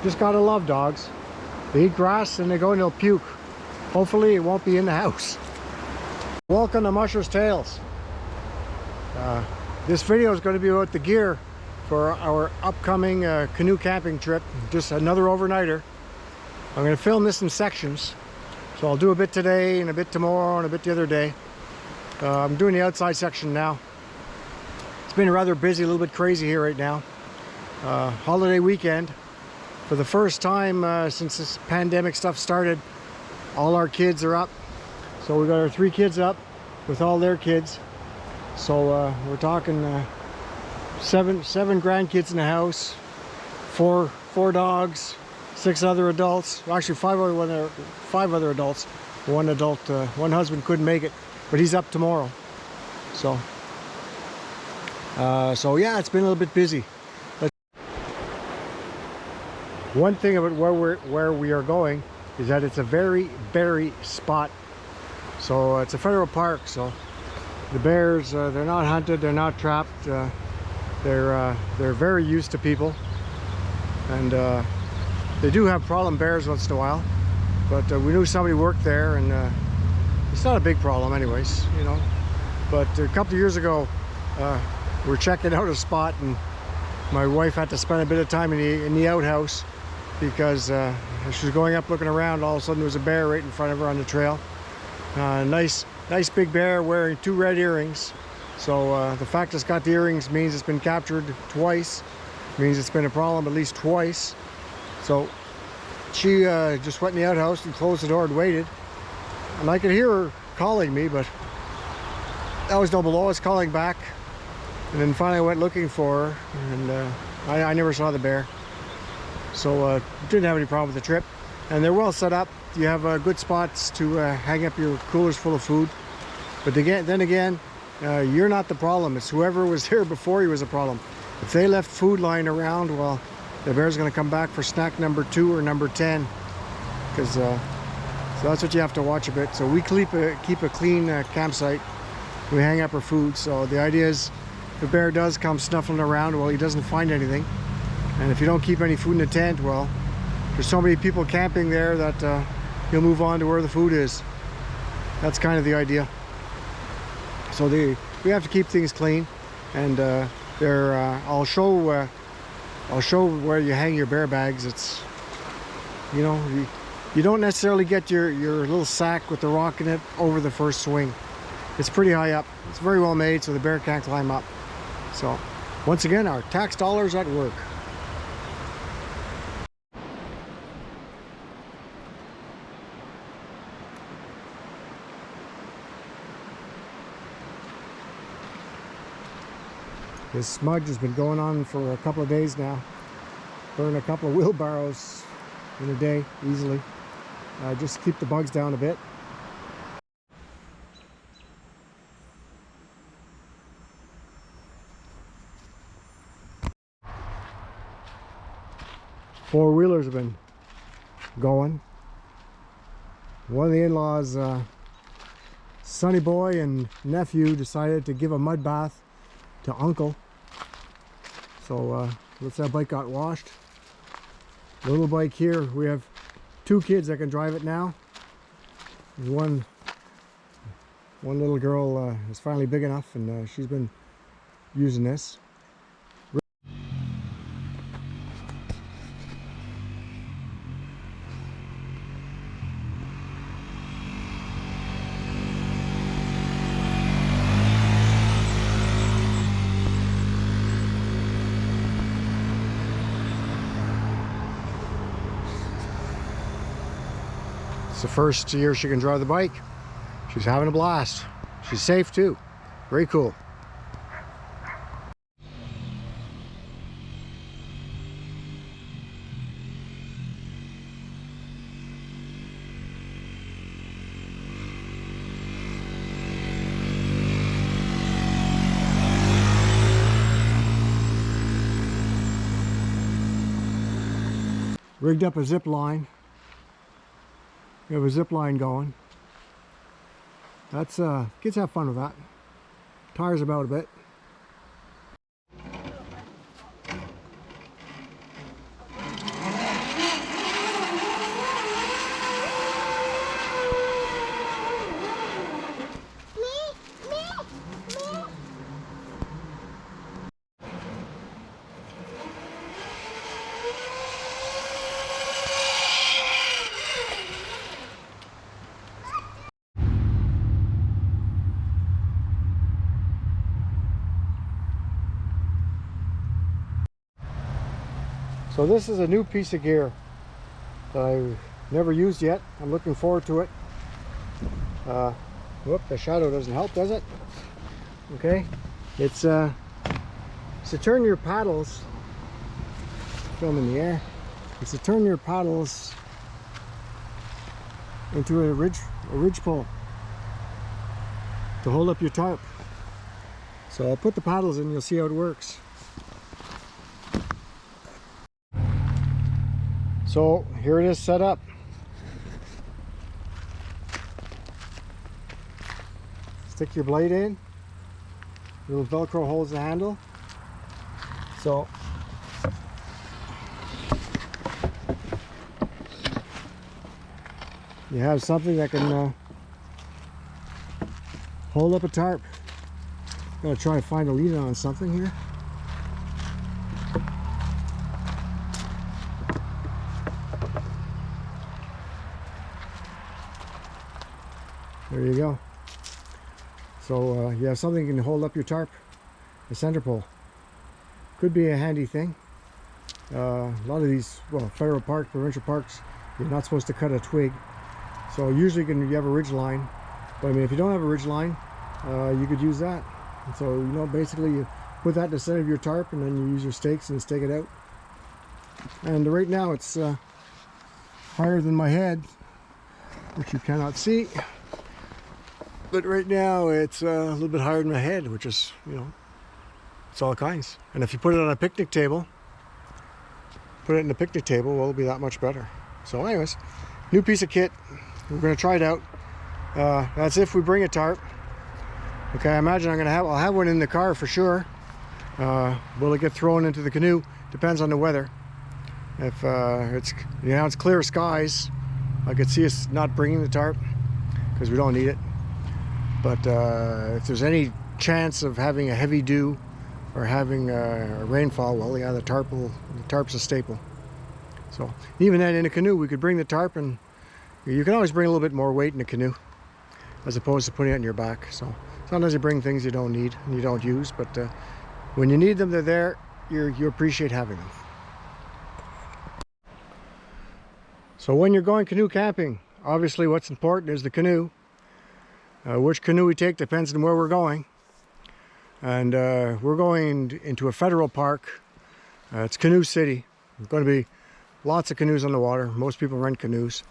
Just gotta love dogs. They eat grass and they go and they'll puke. Hopefully it won't be in the house. Welcome to Musher's Tales. This video is going to be about the gear for our upcoming canoe camping trip. Just another overnighter. I'm going to film this in sections. So I'll do a bit today and a bit tomorrow and a bit the other day. I'm doing the outside section now. It's been rather busy, a little bit crazy here right now. Holiday weekend. For the first time since this pandemic stuff started, all our kids are up. So we got our 3 kids up with all their kids. So we're talking seven grandkids in the house, four dogs, 6 other adults. Well, actually 5 other adults. One adult, one husband couldn't make it, but he's up tomorrow. So yeah, it's been a little bit busy. One thing about where we are going is that it's a very spot. So it's a federal park, so the bears, they're not hunted, they're not trapped. They're very used to people, and they do have problem bears once in a while. But we knew somebody worked there, and it's not a big problem, anyways, you know. But a couple of years ago, we're checking out a spot, and my wife had to spend a bit of time in the outhouse because she was going up looking around. All of a sudden, there was a bear right in front of her on the trail. Nice big bear wearing 2 red earrings. So the fact it's got the earrings means it's been captured twice. Means it's been a problem at least twice. So she just went in the outhouse and closed the door and waited. And I could hear her calling me, but that was down below. I was calling back. And then finally I went looking for her, and I never saw the bear. So didn't have any problem with the trip. And they're well set up. You have good spots to hang up your coolers full of food. But then again, you're not the problem. It's whoever was here before you was a problem. If they left food lying around, well, the bear's going to come back for snack number 2 or number 10. Because so that's what you have to watch a bit. So we keep a clean campsite. We hang up our food. So the idea is, if the bear does come snuffling around, well, he doesn't find anything. And if you don't keep any food in the tent, well, there's so many people camping there that he'll move on to where the food is. That's kind of the idea. So we have to keep things clean, and I'll show where you hang your bear bags. It's, you know, you don't necessarily get your little sack with the rock in it over the first swing. It's pretty high up. It's very well made, so the bear can't climb up. So once again, our tax dollars at work. This smudge has been going on for a couple of days now. Burn a couple of wheelbarrows in a day easily. Just keep the bugs down a bit. Four-wheelers have been going. One of the in-laws, Sonny boy and nephew, decided to give a mud bath to uncle. So once that bike got washed, the little bike here, we have 2 kids that can drive it now. One little girl is finally big enough, and she's been using this. It's the first year she can drive the bike. She's having a blast. She's safe too. Very cool. Rigged up a zip line. We have a zip line going. That's kids have fun with that. Tires about a bit. So this is a new piece of gear that I've never used yet. I'm looking forward to it. Whoop, the shadow doesn't help, does it? Okay, it's to turn your paddles, film in the air, it's to turn your paddles into a ridge pole to hold up your tarp. So I'll put the paddles in, you'll see how it works. So here it is set up. Stick your blade in. Little Velcro holds the handle. So you have something that can hold up a tarp. I'm gonna try to find a lead on something here. There you go. So you have something that can hold up your tarp, a center pole. Could be a handy thing. A lot of these, well, federal parks, provincial parks, you're not supposed to cut a twig. So usually you have a ridge line. But I mean, if you don't have a ridge line, you could use that. And so, you know, basically you put that in the center of your tarp and then you use your stakes and stake it out. And right now it's higher than my head, which you cannot see. But right now it's a little bit higher than my head, which is, you know, it's all kinds. And if you put it on a picnic table, well, it'll be that much better. So anyways, new piece of kit. We're going to try it out. That's if we bring a tarp. Okay, I imagine I'll have one in the car for sure. Will it get thrown into the canoe? Depends on the weather. If it's clear skies, I could see us not bringing the tarp because we don't need it. But if there's any chance of having a heavy dew or having a rainfall, well, yeah, the tarp's a staple. So even then, in a canoe, we could bring the tarp, and you can always bring a little bit more weight in a canoe as opposed to putting it on your back. So sometimes you bring things you don't need and you don't use, but when you need them, they're there. You appreciate having them. So when you're going canoe camping, obviously what's important is the canoe. Which canoe we take depends on where we're going. And we're going into a federal park. It's Canoe City. There's going to be lots of canoes on the water. Most people rent canoes.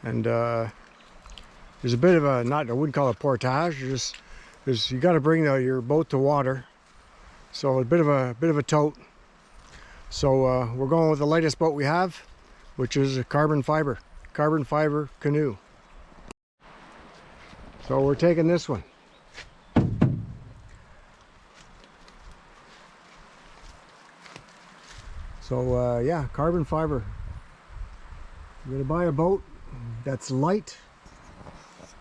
And there's a bit of a, I wouldn't call it portage. You got to bring your boat to water. So a bit of a tote. So we're going with the lightest boat we have, which is a carbon fiber canoe. So we're taking this one. So yeah, carbon fiber. You're gonna buy a boat that's light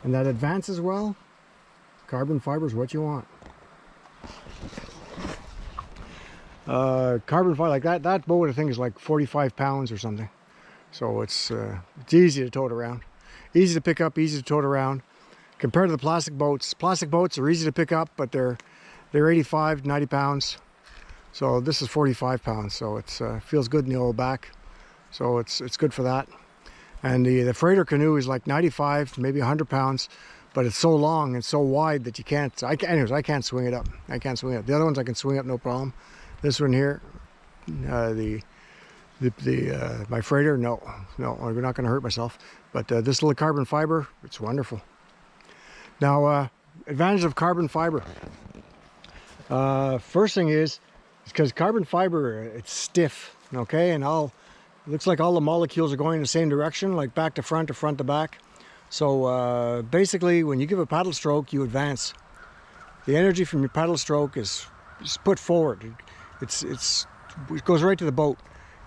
and that advances well. Carbon fiber is what you want. Carbon fiber, like that boat I think is like 45 pounds or something. So it's easy to tote around. Easy to pick up, easy to tote around. Compared to the plastic boats are easy to pick up, but they're 85, 90 pounds. So this is 45 pounds, so it feels good in the old back. So it's good for that. And the freighter canoe is like 95, maybe 100 pounds, but it's so long and so wide that you can't, anyways, I can't swing it up. I can't swing it up. The other ones I can swing up, no problem. This one here, my freighter, no, we're not gonna hurt myself. But this little carbon fiber, it's wonderful. Now, advantage of carbon fiber. First thing is because carbon fiber, it's stiff, okay? And it looks like all the molecules are going in the same direction, like back to front to back. So basically, when you give a paddle stroke, you advance. The energy from your paddle stroke is put forward. It goes right to the boat.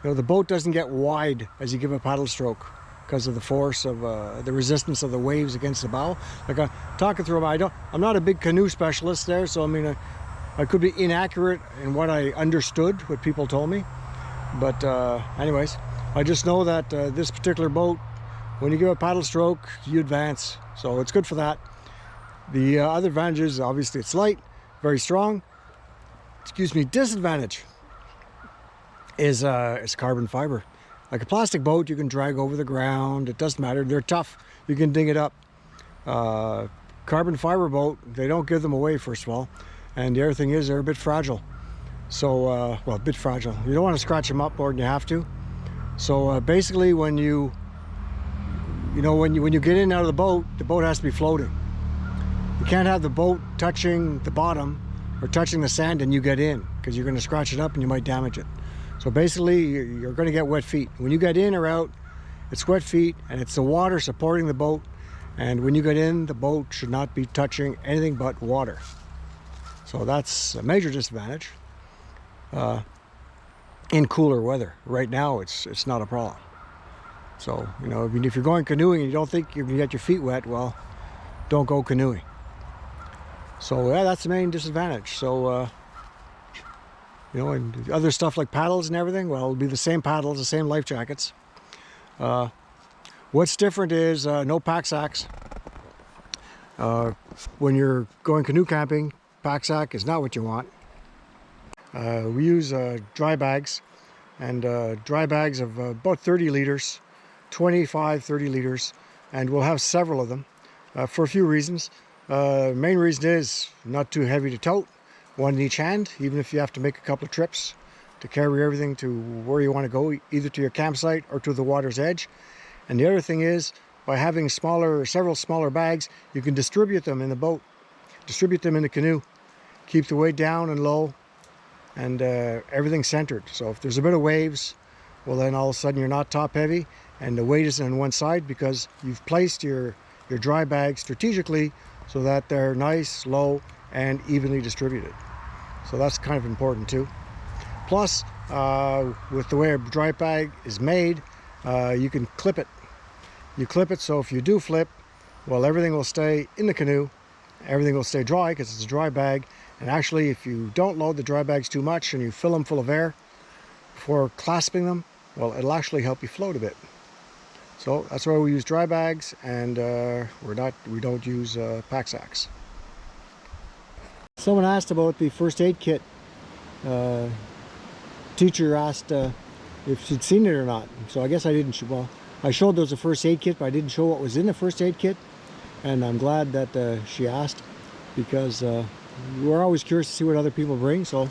You know, the boat doesn't get wide as you give a paddle stroke, because of the force of the resistance of the waves against the bow. Like I'm talking through, I'm not a big canoe specialist there, so I mean, I could be inaccurate in what I understood, what people told me. But anyways, I just know that this particular boat, when you give a paddle stroke, you advance. So it's good for that. The other advantage is obviously it's light, very strong. Excuse me, disadvantage. is carbon fiber. Like a plastic boat, you can drag over the ground. It doesn't matter. They're tough. You can dig it up. Carbon fiber boat, they don't give them away, first of all. And the other thing is they're a bit fragile. So, well, a bit fragile. You don't want to scratch them up more than you have to. So basically when you get in and out of the boat has to be floating. You can't have the boat touching the bottom or touching the sand and you get in, because you're going to scratch it up and you might damage it. So basically you're going to get wet feet. When you get in or out, it's wet feet and it's the water supporting the boat. And when you get in, the boat should not be touching anything but water. So that's a major disadvantage in cooler weather. Right now it's not a problem. So, you know, if you're going canoeing and you don't think you're going to get your feet wet, well, don't go canoeing. So yeah, that's the main disadvantage. So you know, and other stuff like paddles and everything, well, it'll be the same paddles, the same life jackets. What's different is no pack sacks. When you're going canoe camping, pack sack is not what you want. We use dry bags, and dry bags of about 30 liters, 25, 30 liters, and we'll have several of them for a few reasons. Main reason is not too heavy to tote, one in each hand, even if you have to make a couple of trips to carry everything to where you want to go, either to your campsite or to the water's edge. And the other thing is, by having several smaller bags, you can distribute them in the boat, distribute them in the canoe, keep the weight down and low, and everything centered. So if there's a bit of waves, well, then all of a sudden you're not top heavy and the weight is on one side, because you've placed your dry bags strategically so that they're nice, low, and evenly distributed. So that's kind of important too. Plus, with the way a dry bag is made, you can clip it. You clip it, so if you do flip, well, everything will stay in the canoe. Everything will stay dry because it's a dry bag. And actually, if you don't load the dry bags too much and you fill them full of air before clasping them, well, it'll actually help you float a bit. So that's why we use dry bags, and we don't use pack sacks. Someone asked about the first aid kit. Teacher asked if she'd seen it or not. So I guess I didn't. Well, I showed there was a first aid kit, but I didn't show what was in the first aid kit. And I'm glad that she asked, because we're always curious to see what other people bring. So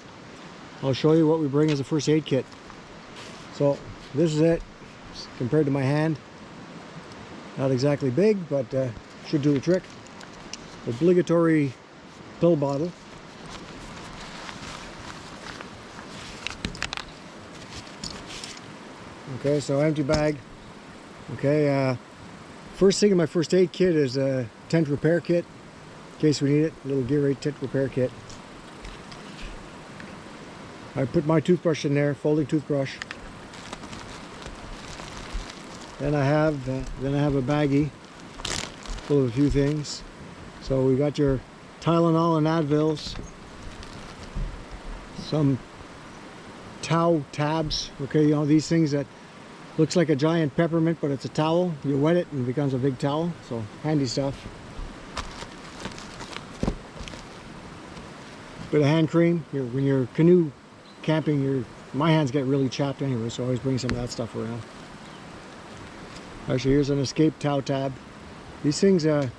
I'll show you what we bring as a first aid kit. So this is it, compared to my hand. Not exactly big, but should do the trick. Obligatory pill bottle. Okay, so empty bag. Okay, first thing in my first aid kit is a tent repair kit, in case we need it. A little Gear 8 tent repair kit. I put my toothbrush in there, folding toothbrush. Then I have a baggie full of a few things. So we got your Tylenol and Advils, some towel tabs. Okay, you know, these things that looks like a giant peppermint, but it's a towel. You wet it and it becomes a big towel. So handy stuff. Bit of hand cream. When you're canoe camping, my hands get really chapped anyway, so I always bring some of that stuff around. Actually, here's an escape towel tab. These things, they're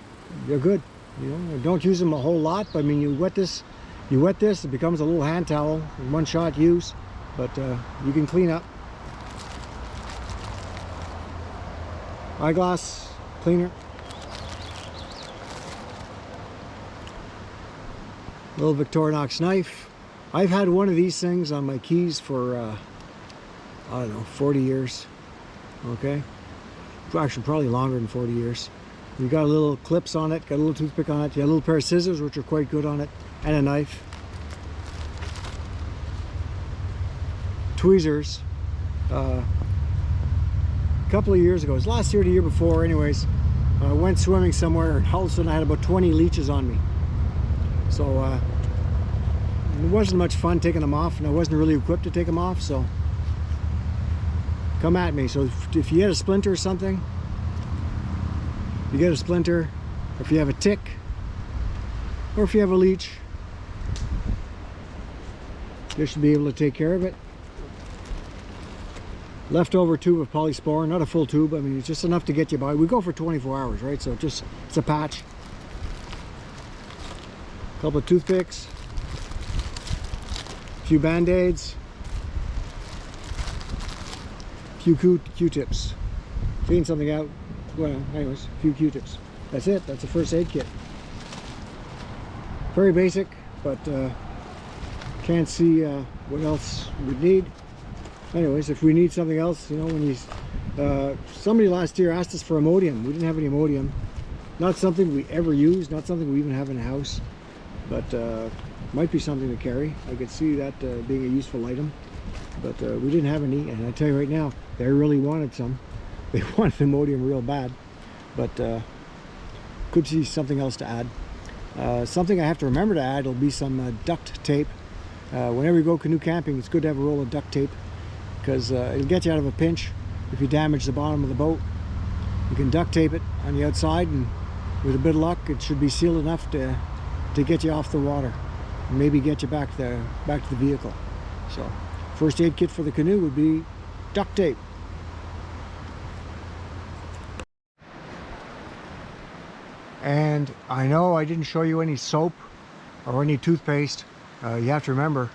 good. You know, don't use them a whole lot, but I mean, you wet this, it becomes a little hand towel, one shot use, but you can clean up. Eyeglass cleaner. Little Victorinox knife. I've had one of these things on my keys for, I don't know, 40 years. Okay? Actually, probably longer than 40 years. You got a little clips on it, got a little toothpick on it, you got a little pair of scissors, which are quite good on it, and a knife. Tweezers. A couple of years ago, it was last year or the year before, anyways, I went swimming somewhere and all of a sudden I had about 20 leeches on me. So it wasn't much fun taking them off, and I wasn't really equipped to take them off, so come at me. So if you get a splinter or something, you get a splinter, or if you have a tick, or if you have a leech, you should be able to take care of it. leftover tube of polysporin, not a full tube. I mean, it's just enough to get you by. We go for 24 hours, right? So it's a patch. A couple of toothpicks, a few band-aids, a few Q-tips. Clean something out. Well, anyways, a few Q-tips. That's it. That's a first aid kit. Very basic, but can't see what else we'd need. Anyways, if we need something else, you know, when you somebody last year asked us for Imodium. We didn't have any Imodium. Not something we ever use, not something we even have in the house, but might be something to carry. I could see that being a useful item, but we didn't have any, and I tell you right now, they really wanted some. They wanted Imodium real bad, but could see something else to add. Something I have to remember to add will be some duct tape. Whenever you go canoe camping, it's good to have a roll of duct tape, because it'll get you out of a pinch if you damage the bottom of the boat. You can duct tape it on the outside, and with a bit of luck, it should be sealed enough to get you off the water, and maybe get you back to the vehicle. So, first aid kit for the canoe would be duct tape. And I know I didn't show you any soap or any toothpaste. You have to remember,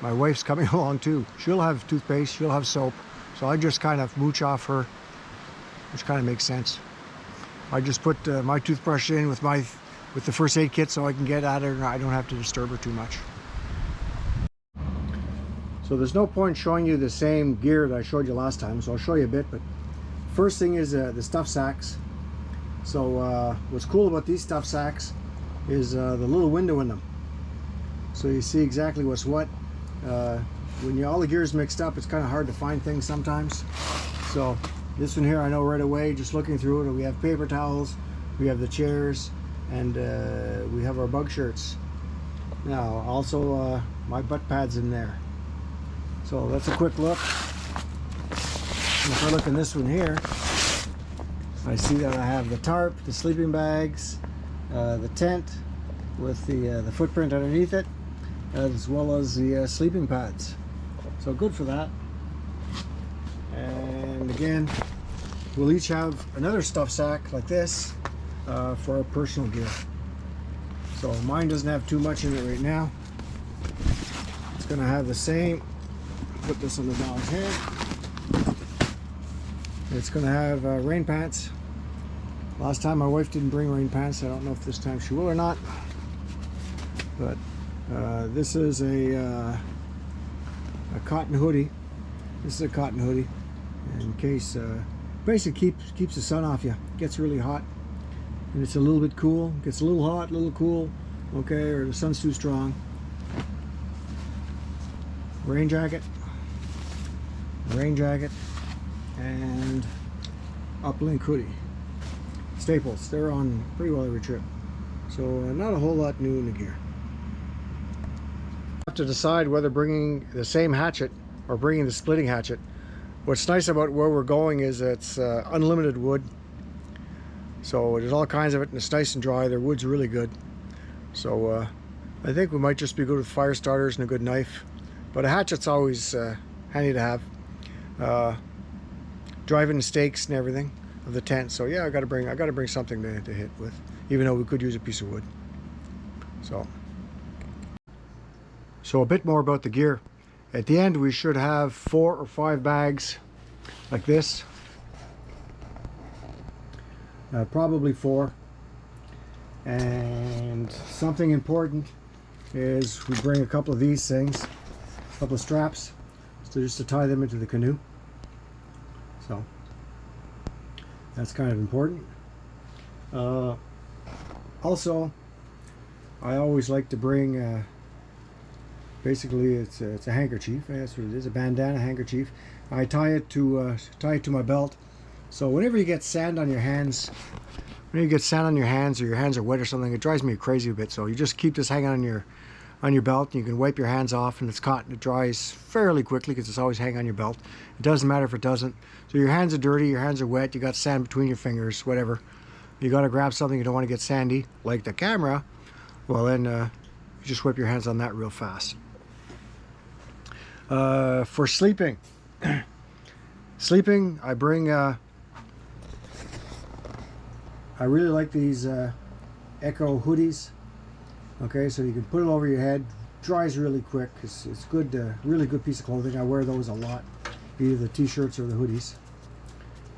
my wife's coming along too. She'll have toothpaste, she'll have soap, so I just kind of mooch off her, which kind of makes sense. I just put my toothbrush in with the first aid kit so I can get at her and I don't have to disturb her too much. So there's no point showing you the same gear that I showed you last time, so I'll show you a bit. But first thing is the stuff sacks. So what's cool about these stuff sacks is the little window in them. So you see exactly what's what. When all the gear's mixed up, it's kind of hard to find things sometimes. So this one here, I know right away, just looking through it, we have paper towels, we have the chairs, and we have our bug shirts. Now, also my butt pads in there. So that's a quick look. And if I look in this one here, I see that I have the tarp, the sleeping bags, the tent with the footprint underneath it, as well as the sleeping pads. So good for that. And again, we'll each have another stuff sack like this for our personal gear. So mine doesn't have too much in it right now. It's going to have the same. Put this on the dog's head. It's going to have rain pants. Last time my wife didn't bring rain pants. I don't know if this time she will or not. But this is a cotton hoodie. This is a cotton hoodie, in case basically keeps the sun off you. It gets really hot, and it's a little bit cool. It gets a little hot, a little cool. Okay, or the sun's too strong. Rain jacket, and uplink hoodie. Staples. They're on pretty well every trip. So not a whole lot new in the gear. Have to decide whether bringing the same hatchet or bringing the splitting hatchet. What's nice about where we're going is it's unlimited wood. So there's all kinds of it, and it's nice and dry. Their wood's really good. So I think we might just be good with fire starters and a good knife. But a hatchet's always handy to have. Driving the stakes and everything of the tent. So yeah, I gotta bring something to hit with, even though we could use a piece of wood. So a bit more about the gear. At the end, we should have 4 or 5 bags like this. Probably 4. And something important is we bring a couple of these things, a couple of straps, so just to tie them into the canoe. So that's kind of important. Also, I always like to bring basically it's a handkerchief. That's what it is, a bandana handkerchief. I tie it to my belt. So whenever you get sand on your hands, or your hands are wet or something, it drives me crazy a bit. So you just keep this hanging on your belt, and you can wipe your hands off, and it's cotton. It dries fairly quickly because it's always hanging on your belt. It doesn't matter if it doesn't. So your hands are dirty, your hands are wet, you got sand between your fingers, whatever. You got to grab something you don't want to get sandy, like the camera. Well, then you just wipe your hands on that real fast. For sleeping, Sleeping, I bring, I really like these Echo hoodies. Okay, so you can put it over your head, dries really quick. It's good, really good piece of clothing. I wear those a lot, either the t-shirts or the hoodies.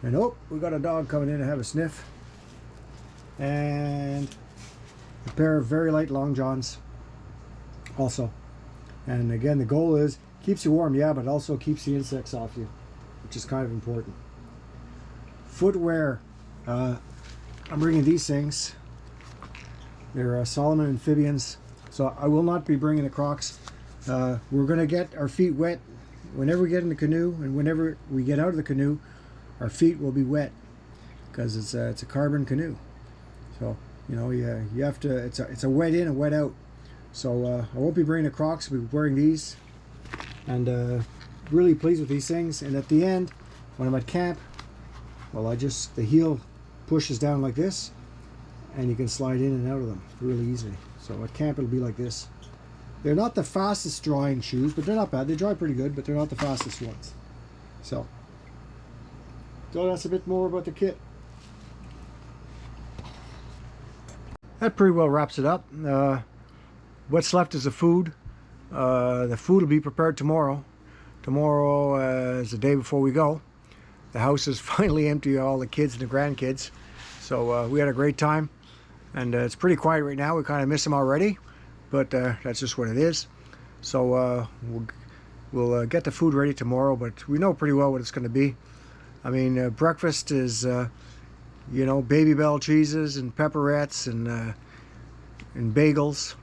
And oh, we got a dog coming in to have a sniff. And a pair of very light long johns also. And again, the goal is, keeps you warm, yeah, but also keeps the insects off you, which is kind of important. Footwear, I'm bringing these things. They're Solomon amphibians, so I will not be bringing the Crocs. We're going to get our feet wet whenever we get in the canoe, and whenever we get out of the canoe, our feet will be wet because it's a carbon canoe. So you know, you have to. It's a wet in and wet out. So I won't be bringing the Crocs. I'll be wearing these, and really pleased with these things. And at the end, when I'm at camp, well, the heel pushes down like this, and you can slide in and out of them really easily. So at camp it'll be like this. They're not the fastest drying shoes, but they're not bad. They dry pretty good, but they're not the fastest ones. So that's a bit more about the kit. That pretty well wraps it up. What's left is the food. The food will be prepared tomorrow. Tomorrow is the day before we go. The house is finally empty of all the kids and the grandkids. So we had a great time. And it's pretty quiet right now. We kind of miss them already. But that's just what it is. So we'll get the food ready tomorrow. But we know pretty well what it's going to be. I mean, breakfast is, you know, Baby Bell cheeses and pepperettes and bagels.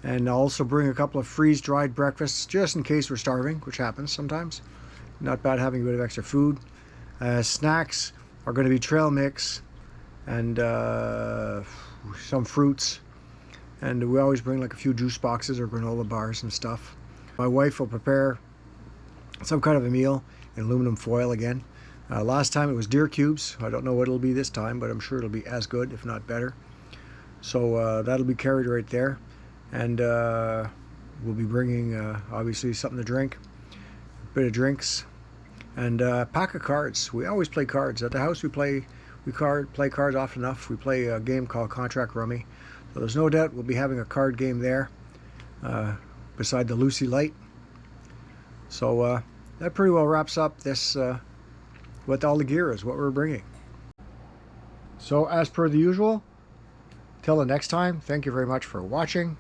And I'll also bring a couple of freeze-dried breakfasts just in case we're starving, which happens sometimes. Not bad having a bit of extra food. Snacks are going to be trail mix and some fruits. And we always bring like a few juice boxes or granola bars and stuff. My wife will prepare some kind of a meal in aluminum foil again. Last time it was deer cubes. I don't know what it'll be this time, but I'm sure it'll be as good, if not better. So that'll be carried right there. And we'll be bringing obviously something to drink, a bit of drinks, and a pack of cards. We always play cards at the house. We play cards often enough. We play a game called Contract Rummy. So there's no doubt we'll be having a card game there beside the Lucy Light. So that pretty well wraps up this what all the gear is, what we're bringing. So as per the usual, till the next time, thank you very much for watching,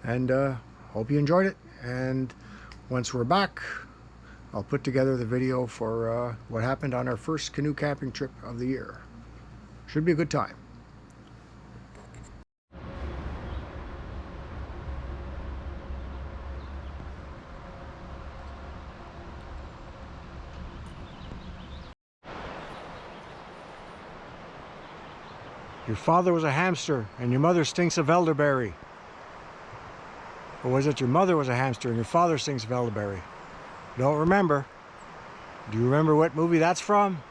and hope you enjoyed it. And once we're back, I'll put together the video for what happened on our first canoe camping trip of the year. Should be a good time. Your father was a hamster and your mother stinks of elderberry. Or was it your mother was a hamster and your father stinks of elderberry? Don't remember. Do you remember what movie that's from?